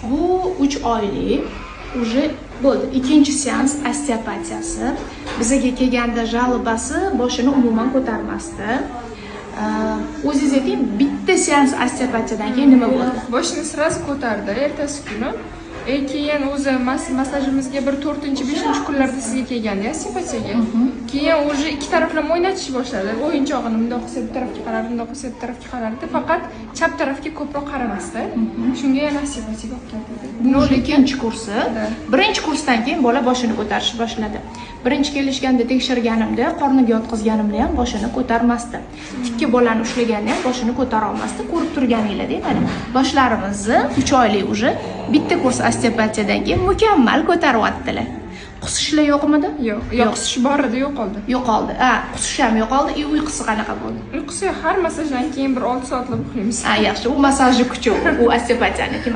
Bu 3 oylik уже bo'ldi. Ikkinchi seans osteopatiyasi. Bizaga kelganda jalobasi boshini umuman ko'tarmasdi. O'zingiz ayting, bitta seans osteopatiyadan keyin nima bo'ldi? Boshini sirasi ko'tardi ertasi kuni. Keyin o'zi massajimizga bir 4-5 kunlarda sizga kelganda osteopatiyaga. Keyin o'zi ikki taraflama o'ynatish boshladi. O'yinchog'ini bundoq qilsa bu tarafga qarardi, bundoq qilsa bu tarafga qarardi. Faqat chap tarafga ko'proq qaramasdi. Shunga yana osteopatiyaga olib keldi. Bu ikkinchi kursi. Birinchi kursdan keyin bola boshini ko'tarishni boshladi. Birinchi kelishganda tekshirganimda, qorniga yotqizganimda ham boshini ko'tarmasdi. Tikka bolani ushlaganda ham boshini ko'tara olmasdi. Ko'rib turganinglarda, mana boshlarimizni 3 oylik уже bitta kurs osteopatiyadan keyin mukammal ko'taryaptilar. Qusishlar yo'qmidi? Yo'q. Qusish bor edi, yo'qoldi. Yo'qoldi. Qusish ham yo'qoldi. Uyqusi qanaqa bo'ldi? Uyqusi har massajdan keyin bir 6 soatlab uxlaymiz. Yaxshi. U massajni kuchi, u osteopatiyaniki.